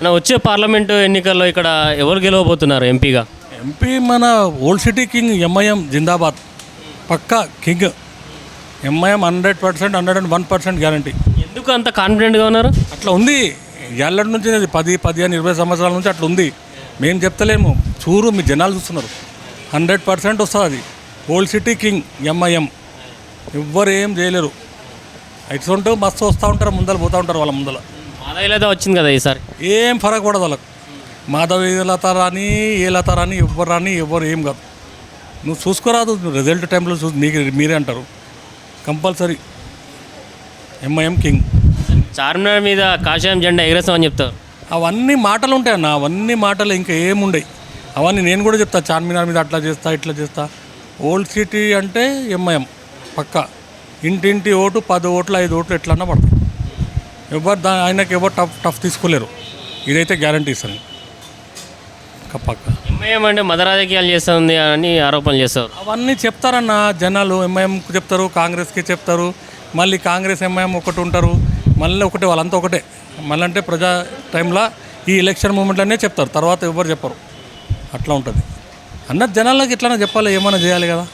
నా వచ్చే పార్లమెంటు ఎన్నికల్లో ఇక్కడ ఎవరు గెలవబోతున్నారు ఎంపీగా? ఎంపీ మన ఓల్డ్ సిటీ కింగ్ ఎంఐఎం జిందాబాద్, పక్కా కింగ్. MIM 100%, 101% guarantee. ఎందుకు అంత కాన్ఫిడెంట్గా ఉన్నారు? అట్లా ఉంది ఏళ్ళ నుంచి, 10, 15, 20 సంవత్సరాల నుంచి అట్లా ఉంది. మేము చెప్తలేము, చూరు మీ జనాలు చూస్తున్నారు. 100% వస్తుంది అది. ఓల్డ్ సిటీ కింగ్ ఎంఐఎం, ఎవ్వరు ఏం చేయలేరు. ఇట్స్ మస్తు వస్తూ ఉంటారు, ముందర పోతూ ఉంటారు. వాళ్ళ ముందర మాధవీలత వచ్చింది కదా ఈసారి, ఏం ఫరక్ పడదు వాళ్ళకు. మాధవీలత రాని ఏ లత రాని ఎవ్వరు రాని ఎవ్వరు ఏం కాదు. నువ్వు చూసుకోరాదు, రిజల్ట్ టైంలో చూసి మీరే అంటారు. Compulsory MIM king. చార్మినార్ మీద కాషాయం జెండా ఎగరేస్తామని చెప్తారు. అవన్నీ మాటలు ఉంటాయి అన్న, అవన్నీ మాటలు, ఇంకా ఏముండయి. అవన్నీ నేను కూడా చెప్తా, చార్మినార్ మీద అట్లా చేస్తా ఇట్లా చేస్తా. ఓల్డ్ సిటీ అంటే ఎంఐఎం పక్కా. ఇంటింటి ఓటు 10 ఓట్లు 5 ఓట్లు ఎట్లన్నా పడతాయి. ఎవరు ఆయనకి ఎవరు టఫ్ తీసుకోలేరు. ఇదైతే గ్యారంటీ ఇస్తాను పక్క. ఎంఐఎం అంటే మత రాజకీయాలు చేస్తుంది అని ఆరోపణలు చేస్తారు. అవన్నీ చెప్తారన్న జనాలు. ఎంఐఎంకి చెప్తారు, కాంగ్రెస్కి చెప్తారు, మళ్ళీ కాంగ్రెస్ ఎంఐఎం ఒకటి ఉంటారు, మళ్ళీ ఒకటే, వాళ్ళంతా ఒకటే. మళ్ళీ అంటే ప్రజా టైంలో ఈ ఎలక్షన్ మూమెంట్లోనే చెప్తారు, తర్వాత ఎవరు చెప్పరు. అట్లా ఉంటుంది అన్నది. జనాలకి ఎట్లన్నా చెప్పాలి, ఏమైనా చేయాలి కదా.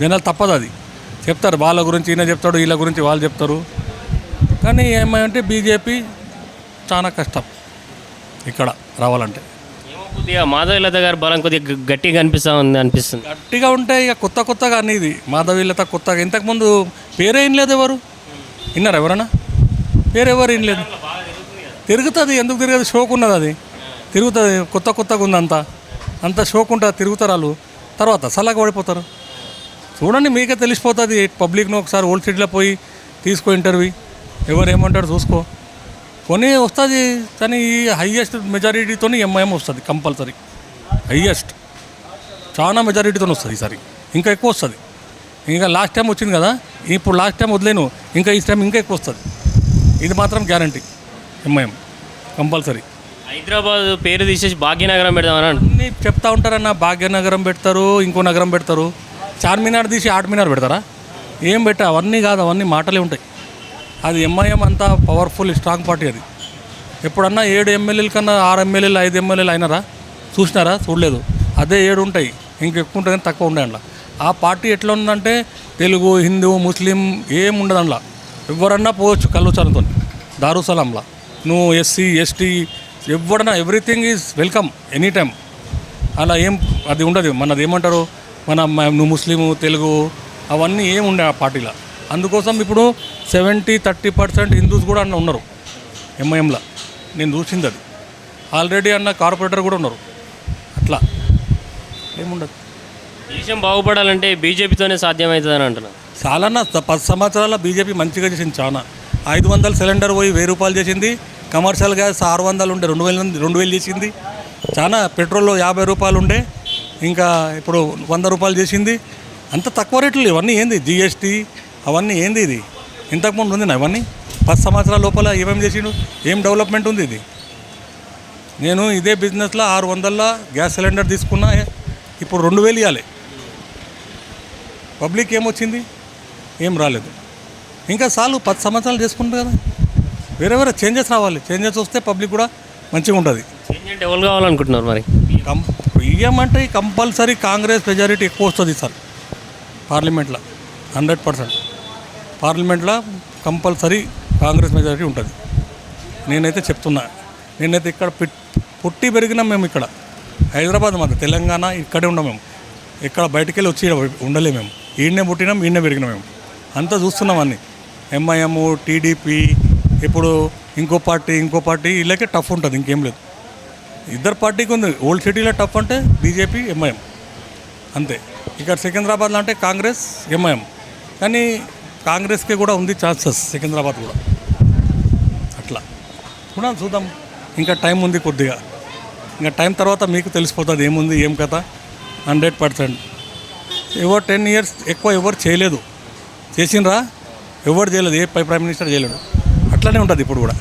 జనాలు తప్పదు, అది చెప్తారు. వాళ్ళ గురించి ఈయన చెప్తాడు, వీళ్ళ గురించి వాళ్ళు చెప్తారు. కానీ ఏమంటే బీజేపీ చాలా కష్టం ఇక్కడ రావాలంటే. కొద్దిగా మాధవీలత గారి బలం కొద్దిగా గట్టిగా అనిపిస్తుంది. గట్టిగా ఉంటే ఇక కొత్తగా అనేది మాధవీలత కొత్తగా. ఇంతకుముందు పేరే ఏం లేదు, ఎవరు విన్నారు? ఎవరన్నా పేరు ఎవరు ఏం లేదు. తిరుగుతుంది, ఎందుకు తిరగదు? షోక్ ఉన్నది, అది తిరుగుతుంది. కొత్తగా ఉంది, అంత షోక్ ఉంటుంది. తిరుగుతారు వాళ్ళు, తర్వాత సలాగా పడిపోతారు. చూడండి, మీకే తెలిసిపోతుంది. పబ్లిక్ను ఒకసారి ఓల్డ్ సిటీలో పోయి తీసుకో ఇంటర్వ్యూ, ఎవరు ఏమంటారు చూసుకో. కొని వస్తుంది, కానీ ఈ హైయెస్ట్ మెజారిటీతో ఎంఐఎం వస్తుంది కంపల్సరీ. హైయెస్ట్ చాలా మెజారిటీతో వస్తుంది ఈసారి, ఇంకా ఎక్కువ వస్తుంది. ఇంకా లాస్ట్ టైం వచ్చింది కదా, ఇప్పుడు లాస్ట్ టైం వదిలేను, ఇంకా ఈ టైం ఇంకా ఎక్కువ వస్తుంది. ఇది మాత్రం గ్యారంటీ, ఎంఐఎం కంపల్సరీ. హైదరాబాద్ పేరు తీసేసి భాగ్యనగరం పెడదామని అన్నీ చెప్తా ఉంటారన్న. భాగ్యనగరం పెడతారు, ఇంకో నగరం పెడతారు. చార్మినార్ తీసి ఆర్మినార్ పెడతారా? ఏం పెట్టా, అవన్నీ కాదు, అవన్నీ మాటలే ఉంటాయి. అది ఎంఐఎం అంతా పవర్ఫుల్ స్ట్రాంగ్ పార్టీ. అది ఎప్పుడన్నా 7 ఎమ్మెల్యేల కన్నా 6 ఎమ్మెల్యేలు 5 ఎమ్మెల్యేలు అయినారా? చూసినారా? చూడలేదు. అదే 7 ఉంటాయి, ఇంకెక్కువ ఉంటుంది కానీ తక్కువ ఉంటాయి అందులో. ఆ పార్టీ ఎట్లా ఉందంటే తెలుగు, హిందూ, ముస్లిం ఏం ఉండదు అందులో. ఎవరన్నా పోవచ్చు కల్లుచాలతో. దారుసలాంలా నువ్వు ఎస్సీ ఎస్టీ ఎవడన్నా everything is welcome any time. అలా ఏం అది ఉండదు. మనది ఏమంటారు, నువ్వు ముస్లిము తెలుగు అవన్నీ ఏం ఉండే ఆ పార్టీలో. అందుకోసం ఇప్పుడు 70-30% హిందూస్ కూడా అన్న ఉన్నారు ఎంఐఎంలో. నేను చూసింది అది. ఆల్రెడీ అన్న కార్పొరేటర్ కూడా ఉన్నారు. అట్లా ఏముండదు. దేశం బాగుపడాలంటే బీజేపీతోనే సాధ్యమవుతుందని అంటున్నారు. చాలా 10 సంవత్సరాల బీజేపీ మంచిగా చేసింది. చాలా 500 సిలిండర్ పోయి 1000 రూపాయలు చేసింది. కమర్షియల్ గ్యాస్ 600 ఉండే 2000 చేసింది. చాలా పెట్రోల్ 50 రూపాయలు ఉండే, ఇంకా ఇప్పుడు 100 రూపాయలు చేసింది. అంత తక్కువ రేట్లు. ఇవన్నీ ఏంది? జిఎస్టీ అవన్నీ ఏంది? ఇది ఇంతకుముందు ఉంది నా ఇవన్నీ 10 సంవత్సరాల లోపల ఏమేమి చేసిండు? ఏం డెవలప్మెంట్ ఉంది ఇది? నేను ఇదే బిజినెస్లో 600 గ్యాస్ సిలిండర్ తీసుకున్నా, ఇప్పుడు 2000 ఇవ్వాలి. పబ్లిక్ ఏమొచ్చింది? ఏం రాలేదు. ఇంకా చాలు 10 సంవత్సరాలు చేసుకుంటారు కదా. వేరే చేంజెస్ రావాలి. చేంజెస్ వస్తే పబ్లిక్ కూడా మంచిగా ఉంటుంది. చేంజ్ అంటే ఎవరు కావాలనుకుంటున్నారు మరి? పిఎం అంటే కంపల్సరీ కాంగ్రెస్ మెజారిటీ ఎక్కువ వస్తుంది సార్. పార్లమెంట్లో 100% పార్లమెంట్లో కంపల్సరీ కాంగ్రెస్ మెజారిటీ ఉంటుంది. నేనైతే చెప్తున్నా. నేనైతే ఇక్కడ పుట్టి పెరిగినాం మేము. ఇక్కడ హైదరాబాద్ మాది, తెలంగాణ ఇక్కడే ఉన్నాం మేము. ఇక్కడ బయటికి వెళ్ళి వచ్చి ఉండలేము మేము. ఈయనే పుట్టినాం, ఈయనే పెరిగినాం మేము. అంతా చూస్తున్నాం అన్నీ. ఎంఐఎం, టీడీపీ, ఇప్పుడు ఇంకో పార్టీ వీళ్ళకే టఫ్ ఉంటుంది, ఇంకేం లేదు. ఇద్దరు పార్టీకి ఉంది. ఓల్డ్ సిటీలో టఫ్ అంటే బీజేపీ ఎంఐఎం అంతే. ఇక్కడ సికింద్రాబాద్లో అంటే కాంగ్రెస్ ఎంఐఎం. కానీ కాంగ్రెస్కి కూడా ఉంది ఛాన్సెస్, సికింద్రాబాద్ కూడా. అట్లా కూడా చూద్దాం. ఇంకా టైం ఉంది కొద్దిగా. ఇంకా టైం తర్వాత మీకు తెలిసిపోతుంది ఏముంది ఏం కథ. 100% ఎవరు 10 years ఎక్కువ ఎవరు చేయలేదు. చేసిండ్రా? ఎవరు చేయలేదు. ఏ ప్రైమ్ మినిస్టర్ చేయలేడు. అట్లనే ఉంటుంది ఇప్పుడు కూడా.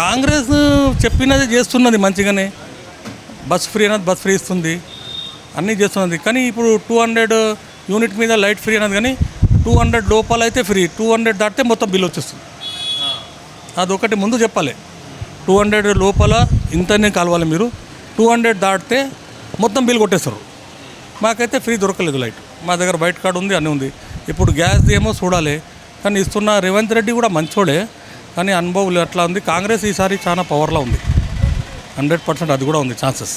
కాంగ్రెస్ చెప్పినది చేస్తున్నది మంచిగానే. బస్ ఫ్రీ అన్నది బస్ ఫ్రీ ఇస్తుంది, అన్నీ చేస్తున్నది. కానీ ఇప్పుడు 200 యూనిట్ మీద లైట్ ఫ్రీ అన్నది. కానీ 200 లోపల అయితే ఫ్రీ, 200 దాటితే మొత్తం బిల్ వచ్చేస్తుంది. అదొకటి ముందు చెప్పాలి. 200 లోపల ఇంతనే కావాలి మీరు, 200 దాటితే మొత్తం బిల్ కొట్టేస్తారు. మాకైతే ఫ్రీ దొరకలేదు లైట్. మా దగ్గర వైట్ కార్డు ఉంది, అన్నీ ఉంది. ఇప్పుడు గ్యాస్ది ఏమో చూడాలి, కానీ ఇస్తున్న రేవంత్ రెడ్డి కూడా మంచోడే, కానీ అనుభవం అట్లా ఉంది. కాంగ్రెస్ ఈసారి చాలా పవర్లో ఉంది, 100% అది కూడా ఉంది ఛాన్సెస్.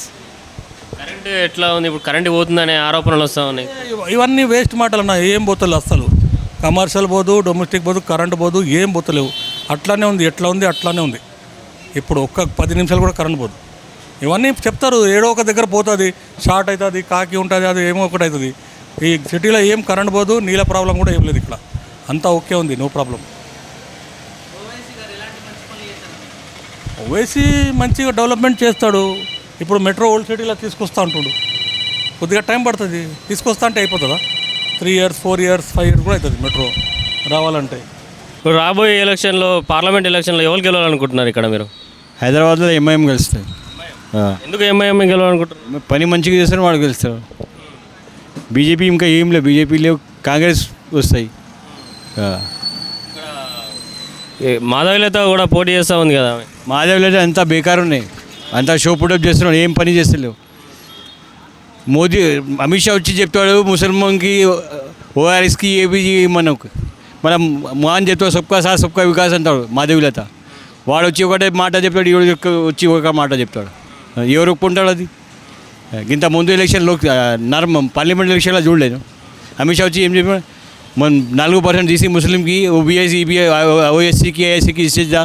కరెంటు ఎట్లా ఉంది ఇప్పుడు? కరెంటు పోతుందనే ఆరోపణలు వస్తూ ఉన్నాయి. ఇవన్నీ వేస్ట్ మాటలు అన్న, ఏం పోతలేవు అస్సలు. కమర్షియల్ పోదు, డొమెస్టిక్ పోదు, కరెంట్ పోదు, ఏం పోతలేవు. అట్లానే ఉంది, ఎట్లా ఉంది అట్లానే ఉంది. ఇప్పుడు ఒక్క 10 నిమిషాలు కూడా కరెంట్ పోదు. ఇవన్నీ చెప్తారు, ఏడో ఒక దగ్గర పోతుంది, షార్ట్ అవుతుంది, కాకి ఉంటుంది, అది ఏమో ఒకటి అవుతుంది. ఈ సిటీలో ఏం కరెంట్ పోదు, నీళ్ళ ప్రాబ్లం కూడా ఏం లేదు. ఇక్కడ అంతా ఓకే ఉంది, నో ప్రాబ్లం. ఓవైసీ మంచిగా డెవలప్మెంట్ చేస్తాడు. ఇప్పుడు మెట్రో ఓల్డ్ సిటీలో తీసుకొస్తా అంటుండు, కొద్దిగా టైం పడుతుంది. తీసుకొస్తా అంటే అయిపోతుందా? 3 years 4 years 5 years కూడా అవుతుంది మెట్రో రావాలంటే. ఇప్పుడు రాబోయే ఎలక్షన్లో, పార్లమెంట్ ఎలక్షన్లో ఎవరు గెలవాలనుకుంటున్నారు ఇక్కడ మీరు? హైదరాబాద్లో ఎంఐఎం గెలుస్తుంది. ఎందుకు ఎంఐఎం గెలవాలనుకుంటున్నారు? పని మంచిగా చేస్తారు, వాడు గెలుస్తారు. బీజేపీ ఇంకా ఏం లేవు, బీజేపీ లేవు, కాంగ్రెస్ వస్తాయి. మాధవీలత కూడా పోటీ చేస్తూ ఉంది కదా. మాధవ్లో అంతా బేకారు ఉన్నాయి, అంతా షో పుటప్ చేస్తున్నాడు, ఏం పని చేస్తలేవు. మోదీ అమిత్ షా వచ్చి చెప్తాడు ముసల్మాన్కి ఓఆర్ఎస్కి ఏబీజీ మనకు మనం మోహన్ చెప్తాడు సబ్కా సాత్ సబ్కా వికాస్ అంటాడు మాధవీలత. వాడు వచ్చి ఒకటే మాట చెప్తాడు, ఈవిడ వచ్చి ఒక మాట చెప్తాడు. ఎవరు ఒప్పుకుంటాడు అది? ఇంత ముందు ఎలక్షన్లో పార్లమెంట్ ఎలక్షన్లో చూడలేదు. అమిత్ షా వచ్చి ఏం చెప్పాడు, మన 4% తీసి ముస్లింకి ఓబీఎస్ ఈబీఐ ఓఎస్సీకి ఏఐసీకి ఇచ్చేద్దా,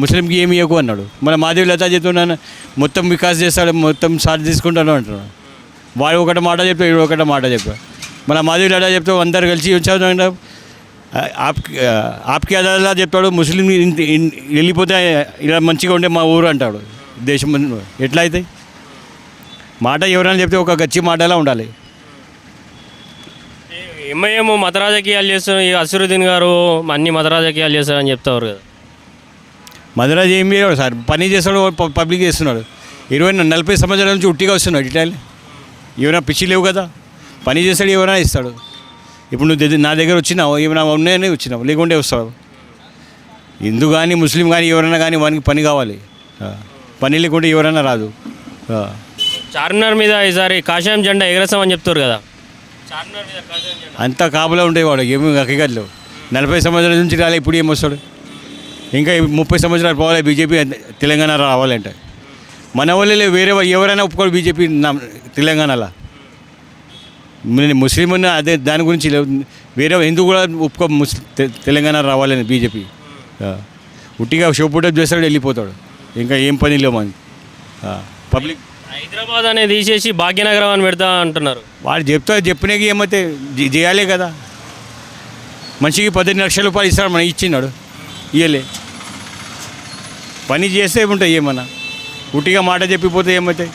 ముస్లింకి ఏమి ఇవ్వకు అన్నాడు. మన మాధవీలత చెప్తున్నాను మొత్తం వికాస్ చేస్తాడు, మొత్తం సార్ తీసుకుంటాను అంటున్నాడు. వాడు ఒకటి మాట చెప్తాడు, ఈడు ఒకటి మాట చెప్పాడు. మన మాధవీలత చెప్తాడు అందరు కలిసి వచ్చాడు, ఆప్కి అదాలా చెప్తాడు, ముస్లిం వెళ్ళిపోతే ఇలా మంచిగా ఉండే మా ఊరు అంటాడు. దేశం ఎట్లా అవుతాయి? మాట ఎవరైనా చెప్తే ఒక గచ్చి మాటలా ఉండాలి. ఎంఐఎం మత రాజకీయాలు చేస్తున్నారు, ఈ అసరుద్దీన్ గారు అన్ని మత రాజకీయాలు చేస్తారని చెప్తారు కదా. మధురాజ్ ఏం చేయడు సార్, పని చేస్తాడు, పబ్లిక్ చేస్తున్నాడు. 40 సంవత్సరాల నుంచి ఉట్టిగా వస్తున్నాడు. ఇట్లా ఏమైనా పిచ్చి లేవు కదా, పని చేస్తాడు, ఎవరైనా ఇస్తాడు. ఇప్పుడు నువ్వు నా దగ్గర వచ్చినావు, ఏమైనా ఉన్నాయని వచ్చినావు, లేకుంటే వస్తావు. హిందూ కానీ ముస్లిం కానీ ఎవరైనా కానీ వానికి పని కావాలి, పని లేకుంటే ఎవరైనా రాదు. చార్మినార్ మీద ఈసారి కాషాయం జెండా ఎగరేస్తామని చెప్తారు కదా. చార్మినార్ మీద కాషాయం జెండా అంతా కాపులో ఉండేవాడు, ఏమి హకీకత్లేవు. 40 సంవత్సరాల నుంచి రాలే, ఇప్పుడు ఏమొస్తాడు? ఇంకా 30 సంవత్సరాలు పోవాలి బీజేపీ తెలంగాణ రావాలంటే. మన వాళ్ళే వేరే ఎవరైనా ఒప్పుకోడు బీజేపీ తెలంగాణలో. ముస్లిం ఉన్న అదే దాని గురించి వేరే ఎందుకు కూడా ఒప్పుకో తెలంగాణ రావాలని బీజేపీ. ఉట్టిగా షో పుటప్ చేస్తాడు, వెళ్ళిపోతాడు. ఇంకా ఏం పని లేవు మనకి. పబ్లిక్ హైదరాబాద్ అనేది తీసేసి భాగ్యనగరం అని పెడతా అంటున్నారు. వాడు చెప్పినాకి ఏమైతే చేయాలి కదా. మనిషికి 15 లక్షల రూపాయలు ఇస్తాడు, మనం ఇచ్చినాడు, ఇయ్యలే. పని చేస్తే ఏముంటాయి, ఏమన్నా ఉట్టిగా మాట చెప్పిపోతే ఏమవుతాయి?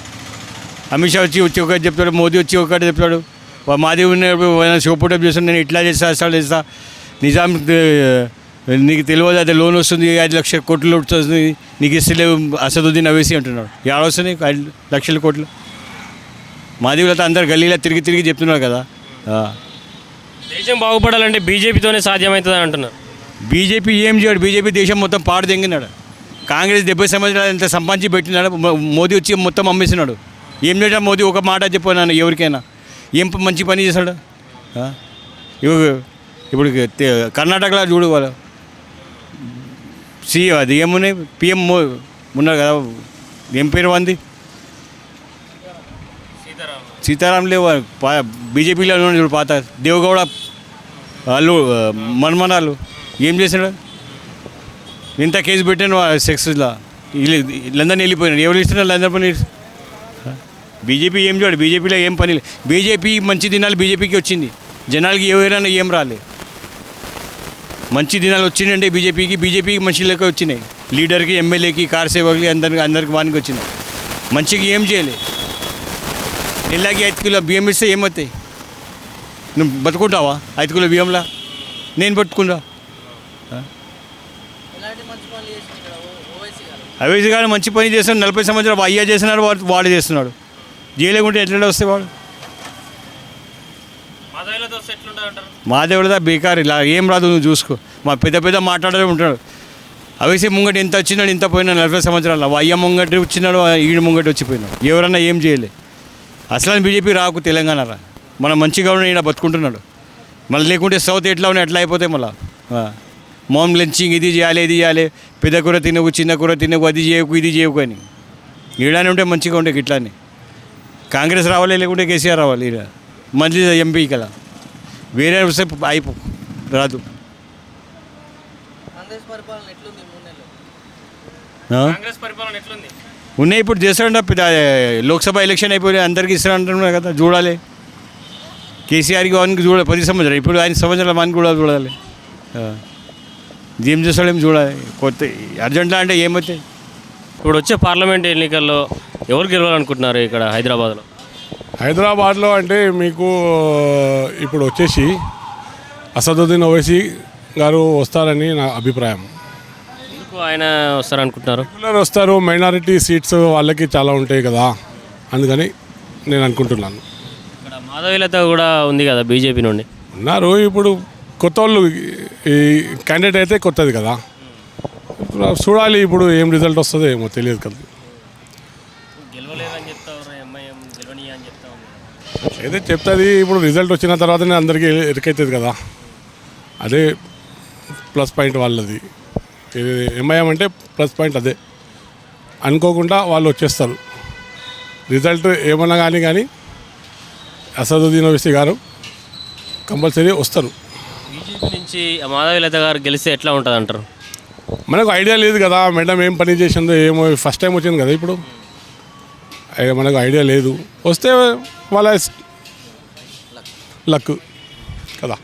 అమిత్ షా వచ్చి ఒకటి చెప్తాడు, మోదీ వచ్చి ఒకటి చెప్తాడు. మాది షో పుటప్ చేస్తాడు, నేను ఇట్లా చేస్తా అసలు చేస్తా, నిజాం నీకు తెలియదు, అదే లోన్ వస్తుంది 5 లక్షల కోట్లు వస్తుంది, నీకు ఇస్తలేవు అసదుద్దీన్ అవేసి అంటున్నాడు. ఎక్కడ వస్తుంది 5 లక్షల కోట్లు? మాధవీలత అందరు గల్లీలో తిరిగి చెప్తున్నారు కదా. దేశం బాగుపడాలంటే బీజేపీతోనే సాధ్యమవుతుంది అంటున్నారు. బీజేపీ ఏం చేయడు, బీజేపీ దేశం మొత్తం పాడు తెంగినాడు. కాంగ్రెస్ 70 సంవత్సరాలు ఎంత సంపాదించి పెట్టినాడు, మోదీ వచ్చి మొత్తం అమ్మేసినాడు. ఏం చేయడం మోదీ? ఒక మాట చెప్పాను ఎవరికైనా, ఏం మంచి పని చేశాడు? ఇప్పుడు కర్ణాటకలో చూడు, వాళ్ళు అది ఏమున్నాయి పిఎం ఉన్నారు కదా, ఏం పేరు వంది సీతారాం లేవు. బీజేపీలో చూడు పాత దేవగౌడ వాళ్ళు మన్మనాలు ఏం చేసినాడు? ఇంత కేసు పెట్టాను సెక్స్లో, లందన్ వెళ్ళిపోయినాడు. ఎవరు ఇస్తున్నారు లందన్ పని? బీజేపీ ఏం చూడు, బీజేపీలో ఏం పని లేదు. బీజేపీ మంచి దినాలు బీజేపీకి వచ్చింది, జనాలకి ఎవరైనా ఏం రాలే. మంచి దినాలు వచ్చినాయంటే బీజేపీకి మంచి లెక్క వచ్చినాయి. లీడర్కి, ఎమ్మెల్యేకి, కార్ సేవకులకి అందరికి వానికి వచ్చినాయి. మంచిగా ఏం చేయలే. నెలకి 5 కిలో బియ్యం ఇస్తే ఏమవుతాయి? నువ్వు బతుకుంటావా 5 కిలో బియ్యంలా? నేను పట్టుకుంటా. అవేసి గారు మంచి పని చేస్తున్నాడు, 40 సంవత్సరాలు అయ్యా చేస్తున్నాడు, వాడు చేస్తున్నాడు. చేయలేకుంటే ఎట్లా వస్తే వాడు? మాధవులదా బేకార్, ఇలా ఏం రాదు, నువ్వు చూసుకో. మా పెద్ద మాట్లాడే ఉంటాడు. అవేసే ముంగట ఎంత వచ్చినాడు ఇంత పోయినా 40 సంవత్సరాలు అయ్య ముంగటి వచ్చినాడు ఈడు ముంగటి వచ్చిపోయినాడు ఎవరన్నా ఏం చేయలే అసలు బీజేపీ రాకు తెలంగాణ రా మనం మంచిగా ఉన్న ఈయన బతుకుంటున్నాడు మళ్ళీ లేకుంటే సౌత్ ఎట్లా ఉన్నాయి అట్లా అయిపోతాయి మళ్ళీ మోమ్ లంచింగ్ ఇది చేయాలి పెద్ద కూర తినకు చిన్న కూర తినకు అది చేయకు ఇది చేయకు అని ఈడానే ఉంటే మంచిగా ఉండే ఇట్లానే కాంగ్రెస్ రావాలి లేకుంటే కేసీఆర్ రావాలి ఈడ మంచి ఎంపీ కదా వేరే వస్తే అయిపో రాదు కాంగ్రెస్ పరిపాలన ఎట్లుంది? ఉన్నాయి ఇప్పుడు చేస్తాడంట లోక్సభ ఎలక్షన్ అయిపోయి అందరికీ ఇస్తారంటున్నారు కదా చూడాలి కేసీఆర్కి వానికి చూడాలి 10 సంవత్సరాలు ఇప్పుడు ఆయన సంవత్సరాలు వానికి కూడా చూడాలి ఏం చేస్తాడేం చూడాలి కొత్త అర్జెంట్లా అంటే ఏమవుతాయి ఇప్పుడు వచ్చే పార్లమెంట్ ఎన్నికల్లో ఎవరు గెలవాలనుకుంటున్నారు ఇక్కడ హైదరాబాద్లో? హైదరాబాద్లో అంటే మీకు ఇప్పుడు వచ్చేసి అసదుద్దీన్ ఓవైసీ గారు వస్తారని నా అభిప్రాయం. ఎందుకు ఆయన వస్తారనుకుంటున్నారు? రెగ్యులర్ వస్తారు, మైనారిటీ సీట్స్ వాళ్ళకి చాలా ఉంటాయి కదా, అందుకని నేను అనుకుంటున్నాను. ఇక్కడ మాధవీలత కూడా ఉంది కదా బీజేపీ నుండి. ఉన్నారు ఇప్పుడు కొత్త వాళ్ళు, ఈ క్యాండిడేట్ అయితే కొత్తది కదా, చూడాలి ఇప్పుడు ఏం రిజల్ట్ వస్తుందో ఏమో తెలియదు కదా. గెలవలేదని చెప్తారు, ఎంఐఎం గెలవనీయ అని చెప్తా ఉంది. అయితే చెప్తుంది ఇప్పుడు రిజల్ట్ వచ్చిన తర్వాతనే అందరికీ ఎరికైతుంది కదా, అదే ప్లస్ పాయింట్ వాళ్ళది. ఎంఐఎం అంటే ప్లస్ పాయింట్ అదే, అనుకోకుండా వాళ్ళు వచ్చేస్తారు. రిజల్ట్ ఏమన్నా కానీ అసదుద్దీన్ ఓవైసీ గారు కంపల్సరీ వస్తారు. బీజేపీ నుంచి మాధవీలత గారు గెలిస్తే ఎట్లా ఉంటుంది అంటారు? మనకు ఐడియా లేదు కదా మేడం ఏం పని చేసిందో ఏమో, ఫస్ట్ టైం వచ్చింది కదా ఇప్పుడు, మనకు ఐడియా లేదు. వస్తే వాళ్ళ లక్ కదా.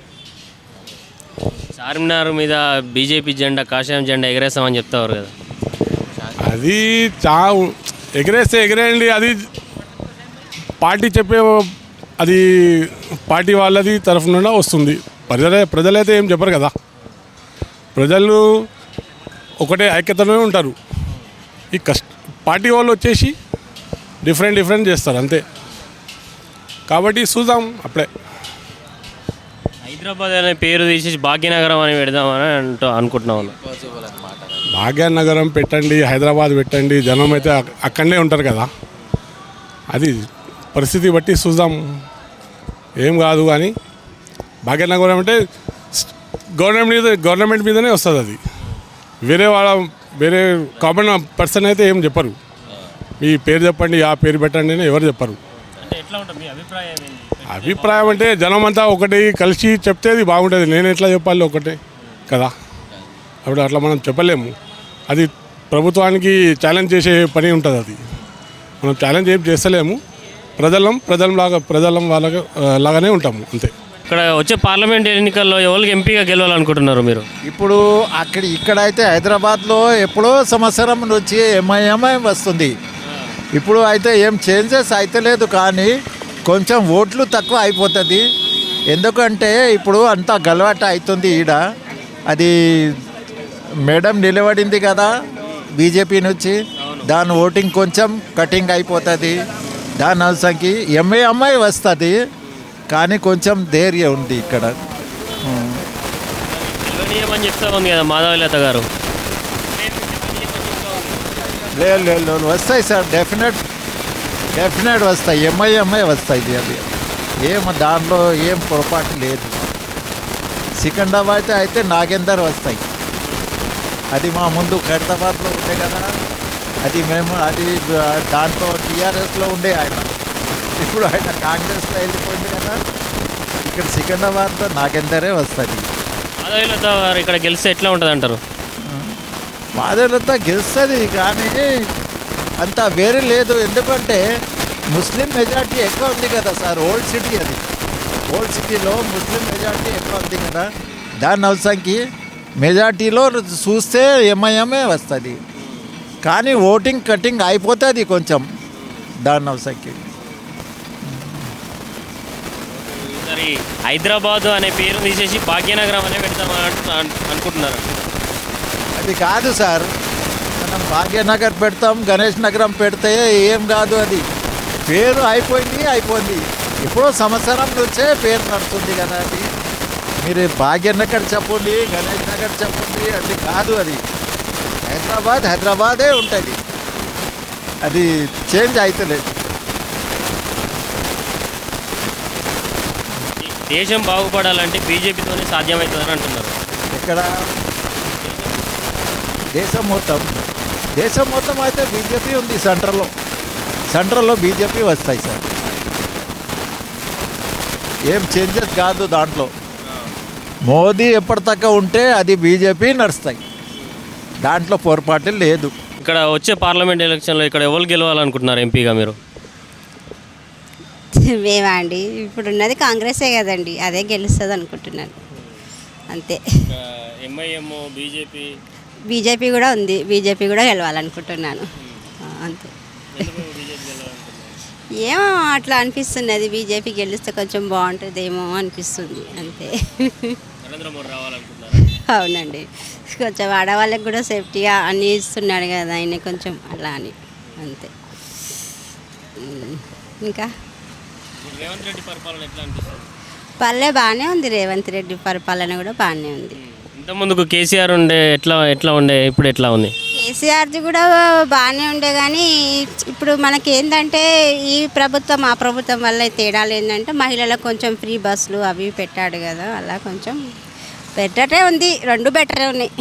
చార్మినార్ మీద బీజేపీ జెండా, కాషాయం జెండా ఎగరేస్తామని చెప్తారు కదా. అది ఎగరేస్తే ఎగరేయండి, అది పార్టీ చెప్పే, అది పార్టీ వాళ్ళది తరఫు నుండి వస్తుంది. ప్రజలైతే ఏం చెప్పరు కదా, ప్రజలు ఒకటే ఐక్యతలోనే ఉంటారు. ఈ పార్టీ వాళ్ళు వచ్చేసి డిఫరెంట్ చేస్తారు అంతే. కాబట్టి చూద్దాం అప్పుడే. హైదరాబాద్ అనే పేరు తీసేసి భాగ్యనగరం అని పెడదామని అనుకుంటున్నాను. భాగ్యనగరం పెట్టండి, హైదరాబాద్ పెట్టండి, జనం అయితే అక్కడనే ఉంటారు కదా. అది పరిస్థితి బట్టి చూద్దాం, ఏం కాదు. కానీ భాగ్యనగరం అంటే గవర్నమెంట్ మీదనే వస్తుంది. అది వేరే కామన్ పర్సన్ అయితే ఏం చెప్పరు. మీ పేరు చెప్పండి, ఆ పేరు పెట్టండి అని ఎవరు చెప్పరు. అభిప్రాయం అంటే జనం అంతా ఒకటి కలిసి చెప్తే అది బాగుంటుంది. నేను ఎట్లా చెప్పాలి ఒకటే కదా, అప్పుడు అట్లా మనం చెప్పలేము. అది ప్రభుత్వానికి ఛాలెంజ్ చేసే పని ఉంటుంది. అది మనం ఛాలెంజ్ ఏం చేస్తలేము. ప్రజలం లాగానే ఉంటాము అంతే. ఇక్కడ వచ్చే పార్లమెంట్ ఎన్నికల్లో ఎవరికి ఎంపీగా గెలవాలనుకుంటున్నారు మీరు? ఇప్పుడు ఇక్కడైతే హైదరాబాద్లో ఎప్పుడో సంవత్సరం నుంచి ఎంఐఎంఐ వస్తుంది. ఇప్పుడు అయితే ఏం చేంజెస్ అయితే లేదు, కానీ కొంచెం ఓట్లు తక్కువ అయిపోతుంది. ఎందుకంటే ఇప్పుడు అంతా గలవాట అవుతుంది ఈడ. అది మేడం నిలబడింది కదా బీజేపీ నుంచి, దాని ఓటింగ్ కొంచెం కటింగ్ అయిపోతుంది. దాని అవసరంకి ఎంఐఎంఐ వస్తుంది, కానీ కొంచెం ధైర్యం ఉంది ఇక్కడ. అని చెప్తా ఉంది కదా మాధవీలత గారు. లేదు వస్తాయి సార్, డెఫినెట్ వస్తాయి. ఎంఐఎంఐ వస్తాయి. అది దానిలో ఏం పొరపాటు లేదు. సికింద్రాబాద్ అయితే నాగేందర్ వస్తాయి. అది మా ముందు ఖైరతాబాద్లో ఉండే కదా, అది దాంట్లో టీఆర్ఎస్లో ఉండే ఆయన. ఇప్పుడు ఆయన కాంగ్రెస్లో వెళ్ళిపోయింది కదా. ఇక్కడ సికింద్రాబాద్లో నాగేందరే వస్తుంది. మాధవీలత గారు ఇక్కడ గెలిస్తే ఎట్లా ఉంటుంది అంటారు? మాధవీలత గెలుస్తుంది, కానీ అంత వేరే లేదు. ఎందుకంటే ముస్లిం మెజార్టీ ఎక్కువ ఉంది కదా సార్. ఓల్డ్ సిటీలో ముస్లిం మెజార్టీ ఎక్కువ ఉంది కదా. దాని అవసరంకి మెజార్టీలో చూస్తే ఎంఐఎంఏ వస్తుంది, కానీ ఓటింగ్ కటింగ్ అయిపోతుంది కొంచెం దాని అవసరంకి. మరి హైదరాబాద్ అనే పేరు తీసేసి భాగ్యనగరం అనే పెడతామని అనుకుంటున్నారు. అది కాదు సార్, మనం భాగ్యనగర్ పెడతాం, గణేష్ నగరం పెడితే ఏం కాదు. అది పేరు అయిపోయింది. ఎప్పుడో సంవత్సరం నుంచే పేరు నడుస్తుంది కదా. అది మీరు భాగ్యనగర్ చెప్పండి, గణేష్ నగర్ చెప్పండి, అది కాదు. అది హైదరాబాదే ఉంటుంది, అది చేంజ్ అవుతలేదు. దేశం బాగుపడాలంటే బీజేపీతోనే సాధ్యమవుతుందని అంటున్నారు. ఇక్కడ దేశం మొత్తం అయితే బీజేపీ ఉంది. సెంట్రల్లో బీజేపీ వస్తాయి సార్. ఏం చేంజెస్ కాదు దాంట్లో. మోదీ ఎప్పటిదాకా ఉంటే అది బీజేపీ నడుస్తాయి, దాంట్లో పొరపాటు లేదు. ఇక్కడ వచ్చే పార్లమెంట్ ఎలక్షన్లో ఇక్కడ ఎవరు గెలవాలనుకుంటున్నారు ఎంపీగా మీరు? మేమా అండి, ఇప్పుడు ఉన్నది కాంగ్రెసే కదండి, అదే గెలుస్తుంది అనుకుంటున్నాను అంతే. ఎంఐఎం, బీజేపీ కూడా ఉంది, బీజేపీ కూడా గెలవాలనుకుంటున్నాను అంతే. ఏమో అట్లా అనిపిస్తున్నది, బీజేపీ గెలిస్తే కొంచెం బాగుంటుందేమో అనిపిస్తుంది అంతే. నరేంద్ర మోడీ రావాలనుకుంటున్నారు. అవునండి, కొంచెం ఆడవాళ్ళకి కూడా సేఫ్టీగా అన్నీ ఇస్తున్నాడు కదా ఆయన, కొంచెం అలా అని అంతే. ఇంకా రేవంత్ రెడ్డి పరిపాలన ఎట్లా అనిపిస్తుంది? పల్లె బాగానే ఉంది, రేవంత్ రెడ్డి పరిపాలన కూడా బాగానే ఉంది. ఇంతకుముందుకు కేసీఆర్ ఉండే ఎట్లా ఉండే, ఇప్పుడు ఎట్లా ఉంది? కేసీఆర్ది కూడా బాగానే ఉండే, కానీ ఇప్పుడు మనకి ఏంటంటే ఈ ప్రభుత్వం ఆ ప్రభుత్వం వల్ల తేడాలు ఏంటంటే మహిళలకు కొంచెం ఫ్రీ బస్సులు అవి పెట్టాడు కదా, అలా కొంచెం బెటరే ఉంది, రెండు బెటరే ఉన్నాయి.